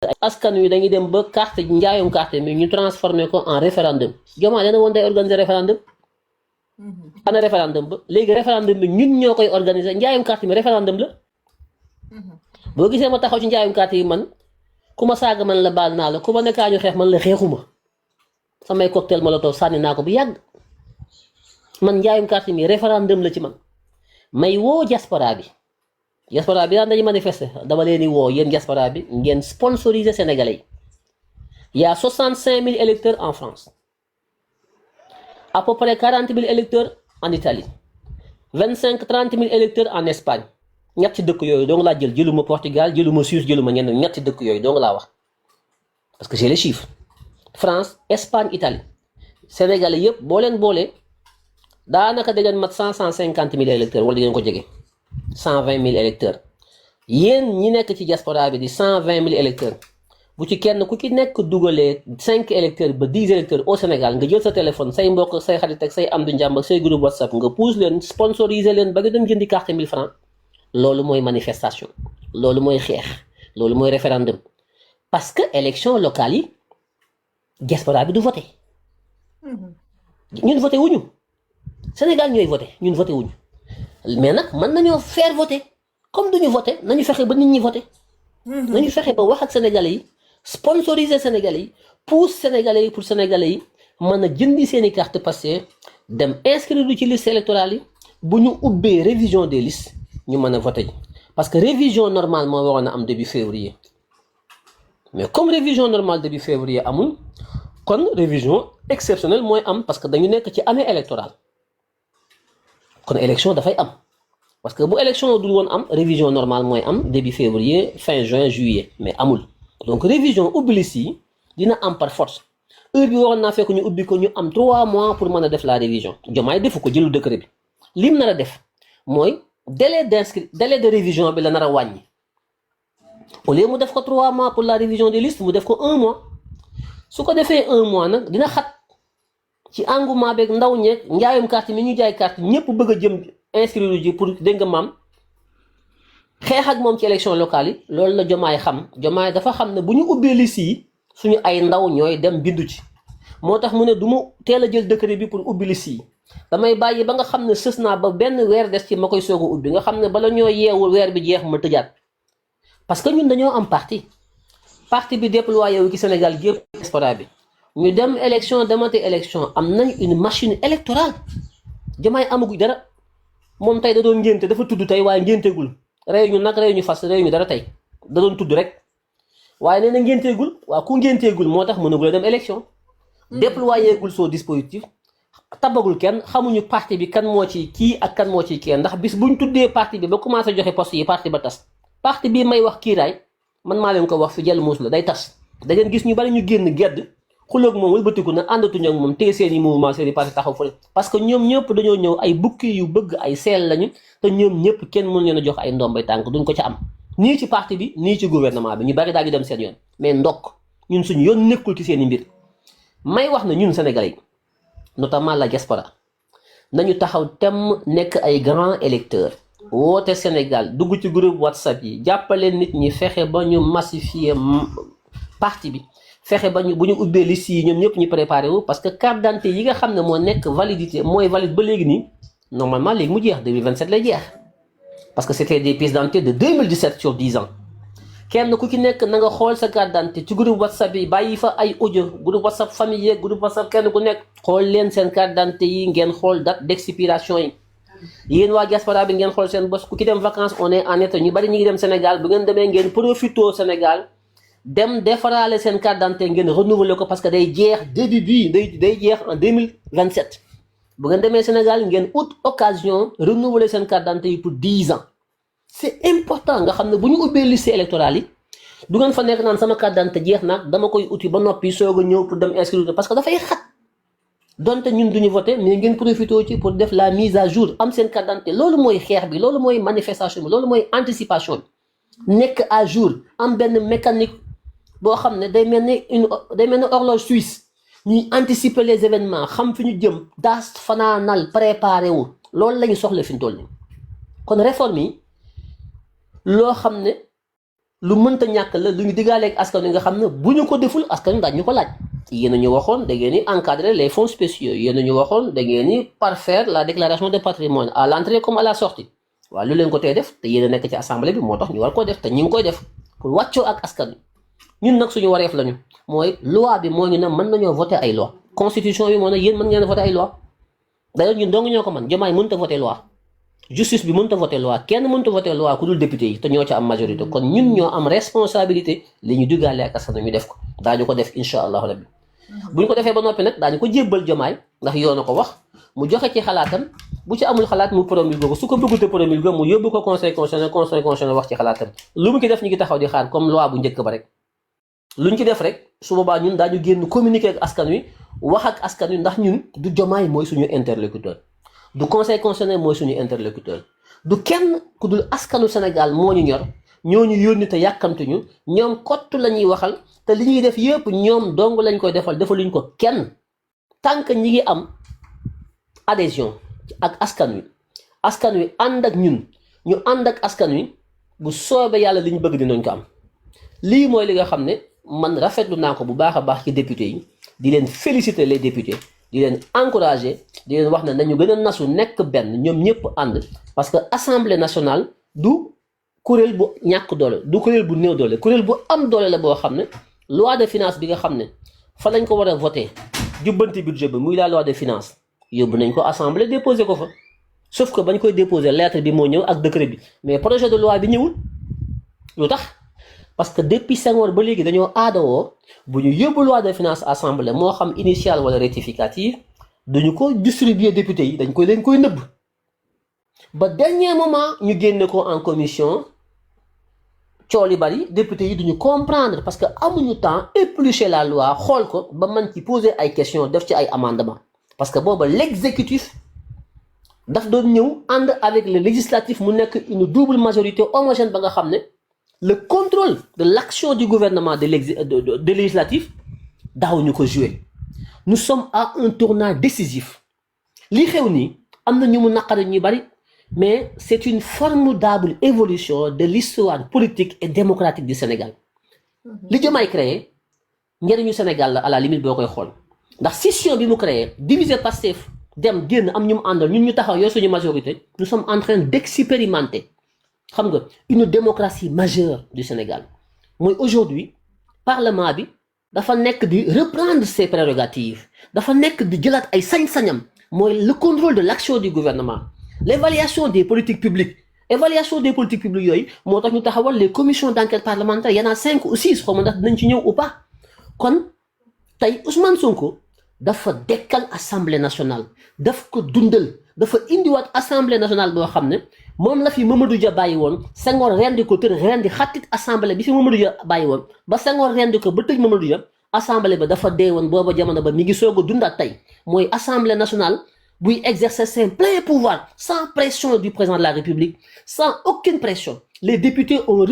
askan wi dañuy dem ba carte njaayum carte mi ñu transformé ko en référendum Diomaye dana woon day organiser référendum ana référendum ba léegi référendum bi ñun ñoo koy organiser njaayum carte mi référendum la boo gisee ma taxaw ci njaayum carte yi man ku ma saaga man la baal naa la ku ma nekkaa ñu xeex man la xeexuma samay cocktail molotov sànni naa ko bu yàgg man njaayum carte mi référendum la ci man may woo diaspora bi daan dañuy manifester dama leen di woo yéen diaspora bi ngeen sponsoriser sénégalais yi y a 65 000 électeurs en France à peu près 40 000 électeurs en Italie 25-30 000 électeurs en Espagne ñetti dëkk yooyu donc laa jëluma Portugal jëluma Suisse jëluma ñenn ñetti dëkk yooyu donc laa wax parce que j'ai les chiffres France Espagne Italie sénégalais yëpp boo leen boolee daanaka da ngeen mat 150 000 électeurs wala da ngeen ko jege 120 000 électeurs yéen ñi nekk ci diaspora bi di 120 000 électeurs bu ci kenn ku ci nekk dugalee 5 électeurs ba 10 électeurs au Sénégal nga jël sa téléphone say mbokk say xarit ak say am du njàmb ak say groupe WhatsApp nga pousse leen sponsoriser leen ba nga dem jëndi carte 1000 francs loolu mooy manifestation loolu mooy xeex loolu mooy référendum parce que élection locale yi diaspora bi du voté ñun voté wuñu Sénégal ñooy voté ñun voté wuñu mais nag mën nañoo faire voter comme duñu voté nañu fexe ba nit ñi voté nañu fexe ba wax ak sénégalais yi sponsoriser sénégalais yi pousse sénégalais yi pour sénégalais yi mën a jëndi seeni carte passée dem inscrire ci liste électorale yi bu ñu ubbee révision des listes ñu mën a voté ji parce que révision normale moo waroon a am début février mais comme révision normale début février amul kon révision exceptionnelle mooy am parce que dañu nekk ci année électorale kon élection dafay am parce que bu élection dul woon am révision normale mooy am début février fin juin juillet mais amul donc révision ubbi liste yi dina am par force heure bi waroon naa fekk ñu ubbi ko ñu am 3 mois pour mën a def la révision Diomaye defu ko jëlu décret bi lim nar a def mooy délai de révision bi la nar a wàññi au lieu mu def ko 3 mois pour la révision des listes mu def ko 1 mois su ko defee 1 mois nag dina xat ci engouement beeg ndaw ñeeg njaayum carte mi ñu jaay carte ñëpp bëgg a jëm inscrire ji pour dégg nga maam xeex ak moom ci élection locale yi loolu la Diomaye xam Diomaye dafa xam ne bu ñu ubbee liste yi suñu ay ndaw ñooy dem bindu ci moo tax mu ne du mu teel a jël décret bi pour ubbi liste yi damay bàyyi ba nga xam ne sës naa ba benn weer des ci ma koy soog a ubbi nga xam ne bala ñoo yeewul weer bi jeex ma tëjaat parce que ñun dañoo am parti bi déployé wu ci Sénégal gépp diaspora bi ñu dem élection demate élection am nañ une machine électorale Diomaye amaguñ dara moom tey da doon ngénte dafa tudd tey waaye ngénteegul réew ñu nag réew ñu fas réew ñu dara tey da doon tudd rek waaye nee na ngénteegul waaw ku ngénteegul moo tax mënagul a dem élection déployé gul soo dispositif tabagul kenn xamuñu parti bi kan moo ci kii ak kan moo ci kenn ndax bis buñ tuddee parti bi ba commencé joxe poste yi parti ba tas parti bii may wax kiiraay man maa leen ko wax fi jël muus la day tas da ngeen gis ñu bari ñu génn gedd xuloog moom wëlbatiku na àndatuñu ak moom téye seeni mouvement seeni parti taxaw fële parce que ñoom ñëpp dañoo ñëw ay bukki yu bëgg ay seel lañu te ñoom ñëpp kenn mënu leen a jox ay ndombay tànk duñ ko ca am nii ci parti bi nii ci gouvernement bi ñu bari daal di dem seen yoon mais ndokk ñun suñu yoon nekkul ci seeni mbir may wax na ñun Sénégalais yi notamment la diaspora nañu taxaw temm nekk ay grands électeurs woote Sénégal dugg ci groupe WhatsApp yi jàppale nit ñi fexe ba ñu massifier parti bi fexe ba ñu bu ñu ubbee liste yi ñoom ñëpp ñu préparé wu parce que carte d'identité yi nga xam ne moo nekk validité mooy valide ba léegi nii normalement léegi mu jeex 2027 lay jeex parce que c'était des pièces d'identité de 2017 sur 10 ans kenn ku ci nekk na nga xool sa carte d'identité ci groupe WhatsApp yi bàyyi fa ay audio groupe WhatsApp famille yeeg groupe WhatsApp kenn ku nekk xool leen seen carte d'identité yi ngeen xool date d'expiration yi yéen waa diaspora bi ngeen xool seen bos ku ci dem vacances on est en été ñu bari ñu ngi dem Sénégal bu ngeen demee ngeen profito Sénégal dem defaraale seen carte d'identité ngeen renouveler ko parce que day jeex début bii day jeex en 2027 bu ngeen demee Sénégal ngeen ut occasion renouveler seen carte d'identité yi pour 10 ans c'est important nga xam ne bu ñu ubbee liste électorale yi du ngeen fa nekk naan sama carte d'identité jeex na dama koy uti ba noppi soog a ñëw pour dem inscrire parce que dafay xat donte ñun duñu voté mais ngeen profité ci pour def la mise à jour am seen carte d'identité loolu mooy xeex bi loolu mooy manifestation bi loolu mooy anticipation bi nekk à jour am benn mécanique boo xam ne day mel ni horloge suisse ñuy anticiper les événements xam fi ñu jëm daas fanaanal préparé wu loolu la ñu soxla fi ñu toll nii kon réforme yi loo xam ne lu mënta ñàkk la lu ñu diggaaleeg askan wi nga xam ne bu ñu ko deful askan wi daañu ko laaj yéen a ñu waxoon da ngeen di encadrer les fonds spéciaux yéen a ñu waxoon da ngeen di parfaire la déclaration de patrimoine à l'entrée comme à la sortie waaw lu leen ko tey def te yéen a nekk ci assemblée bi moo tax ñu war koo def te ñu ngi koy def pour wàccoo ak askan wi ñun nag suñu wareef lañu mooy loi bi moo ñu ne mën nañoo voter ay loi constitution bi moo ne yéen mën ngeen voter ay loi d'ailleurs ñun dong ñoo ko mën Diomaye mënut a voter loi justice bi mënut a voter loi kenn mënut a voter loi ku dul député yi te ñoo ca am majorité kon ñun ñoo am responsabilité li ñu duggaale ak askan ñu def ko daañu ko def incha allahu rabbi bu ñu ko defee ba noppi nag daañu ko jébbal Diomaye ndax yoon a ko wax mu joxe ci xalaatam bu ci amul xalaat mu promulgué ko su ko bëggut a promulgué mu yóbbu ko conseil constitutionnel wax ci xalaatam lu mu ci def ñu ngi taxaw di xaar comme loi bu njëkk ba rek lu ñu ci def rek su boobaa ñun daañu génn communiquer ak askan wi wax ak askan wi ndax ñun du Diomaye mooy suñu interlocuteur du conseil constitutionnel mooy suñu interlocuteur du kenn ku dul askanu Sénégal moo ñu ñor ñoo ñu yónni te yàkkamtuñu ñoom kott la ñuy waxal te li ñuy def yëpp ñoom dong lañ koy defal defaluñ ko kenn tant que ñi ngi am adhésion ak askan wi ànd ak ñun ñu ànd ak askan wi bu soobee yàlla li ñu bëgg dinañ ko am lii mooy li nga xam ne man rafetlu naa ko bu baax a baax ci député yi di leen féliciter les députés di leen encourager di leen wax ne nañu gën a nasu nekk benn ñoom ñëpp ànd parce que assemblée nationale du kuréel bu ñàkk doole du kuréel bu néew doole kuréel bu am doole la boo xam ne loi de finance bi nga xam ne fa lañ ko war a voter jubbanti budget bi muy la loi de finance yóbbu nañ ko assemblée déposer ko fa sauf que bañ koy déposer lettre bi moo ñëw ak décret bi mais projet de loi bi ñëwul lu tax parce que depuis Senghor ba léegi dañoo aadawoo bu ñu yóbbu loi de finance assemblée moo xam initiale wala rectificative duñu ko distribuer député yi dañ koy leen koy nëbb ba dernier moment ñu génne ko en commission coow li bari député yi duñu comprendre parce que amuñu temps éplucher la loi xool ko ba mën ci poser ay questions def ci ay amendements parce que booba l'exécutif daf doon ñëw ànd avec le législatif mu nekk une double majorité homogène ba nga xam ne le contrôle de l'action du gouvernement de législatif daawuñu ko jouer nous sommes à un tournant décisif li xew nii am na ñu mu naqari ñu bari mais c'est une formidable évolution de l'histoire politique et démocratique du Sénégal li Diomaye créé njëriñu Sénégal la à la limite boo koy xool ndax scission bi mu créé diviser Pastef dem génn am ñu mu àndal ñun ñu taxaw yoo suñu majorité nous sommes en train d'expérimenter xam nga une démocratie majeure du Sénégal mooy aujourd'hui parlement bi dafa nekk di reprendre ses prérogatives dafa nekk di jëlaat ay sañ-sañam mooy le contrôle de l'action du gouvernement l'évaluation des politiques publiques yooyu moo tax ñu taxawal les commissions d'enquête parlementaire y en a 5 ou 6 xaw ma ndax dinañ ci ñëw ou pas kon tey Ousmane Sonko dafa dekkal assemblée nationale daf ko dundal dafa indiwaat assemblée nationale boo xam ne moom la fi Mamadou Dia bàyyi woon Senghor rendi ko tër rendi xattit assemblée bi fi Mamadou Dia bàyyi woon ba Senghor rendi ko ba tëj Mamadou Dia assemblée ba dafa dee woon booba jamono ba mi ngi soog a dundaat tey mooy assemblée nationale buy exercer ses pleins pouvoirs sans pression du président de la République sans aucune pression les députés ont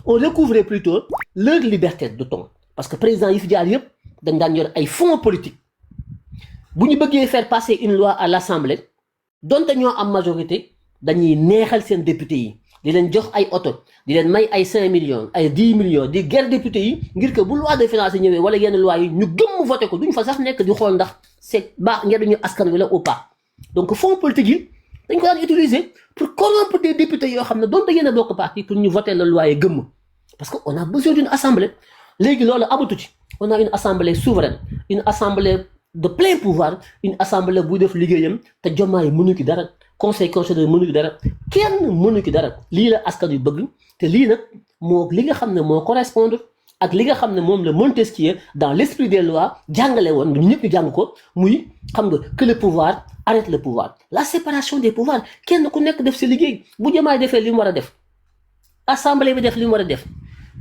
recouvré plutôt leur liberté de ton parce que président yi fi jaar yëpp dañ daan yor ay fonds politiques bu ñu bëggee faire passer une loi à l'Assemblée donte ñoo am majorité dañuy neexal seen député yi di leen jox ay oto di leen may ay 5 millions ay 10 millions di guerre député yi ngir que bu loi de finances ñëwee wala yenn loi yi ñu gëmm voté ko duñ fa sax nekk di xool ndax c'est baax njëriñu askan wi la ou pas donc fonds politique yi dañ ko daan utiliser pour corrompre des députés yoo xam ne donte yéen a bokk parti pour ñu voter la loi yi gëmm parce que on a besoin d'une assemblée léegi loolu amatu ci on a une assemblée souveraine une assemblée de plein pouvoir une assemblée buy def liggéeyam te Diomaye mënu ki dara conseil constitutionnel mënu ki dara kenn mënu ki dara lii la askan yu bëgg te lii nag moo li nga xam ne moo correspondre ak li nga xam ne moom la Montesquieu dans l'esprit des lois jàngale woon ñu ñëpp ñu jàng ko muy xam nga que le pouvoir arrête le pouvoir la séparation des pouvoirs kenn ku nekk def si liggéey bu Diomaye defee li mu war a def assemblée bi def li mu war a def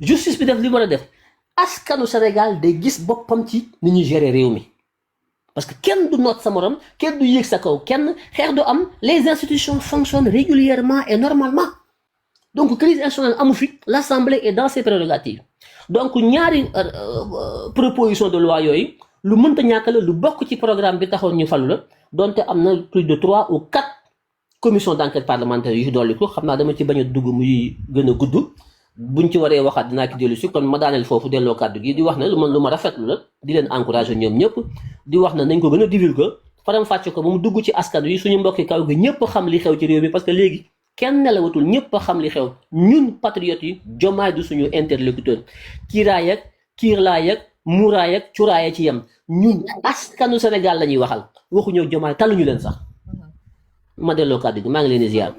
justice bi def li mu war a def askanu Sénégal day gis boppam ci ni ñuy gérer réew mi parce que kenn du noot sa morom kenn du yéeg sa kaw kenn xeex du am les institutions fonctionnent régulièrement et normalement donc crise institutionnelle amu fi l'Assemblée est dans ses prérogatives donc ñaari proposition de loi yooyu lu mënta ñàkk la lu bokk ci programme bi taxoon ñu falu la donte am na plus de 3 ou 4 commission d'enquête parlementaire yu dolli ko xam naa dama ci bañ a dugg muy gën a gudd buñ ci waree waxaat dinaa ki dellu si kon ma daaneel foofu delloo kàddu gi di wax ne lu ma rafetlu la di leen encouragé ñoom ñëpp di wax ne nañ ko gën a divulguer faram fàcce ko ba mu dugg ci askan wi suñu mbokki kaw gi ñëpp xam li xew ci réew mi parce que léegi kenn nelawatul ñëpp xam li xew ñun patriotes yi Diomaye du suñu interlocuteur kiiraay ak kiirlaay ak muuraay ak curaay ci yem ñun askanu Sénégal la ñuy waxal waxuñoo Diomaye taluñu leen sax ma delloo kàddu gi maa ngi leen di ziar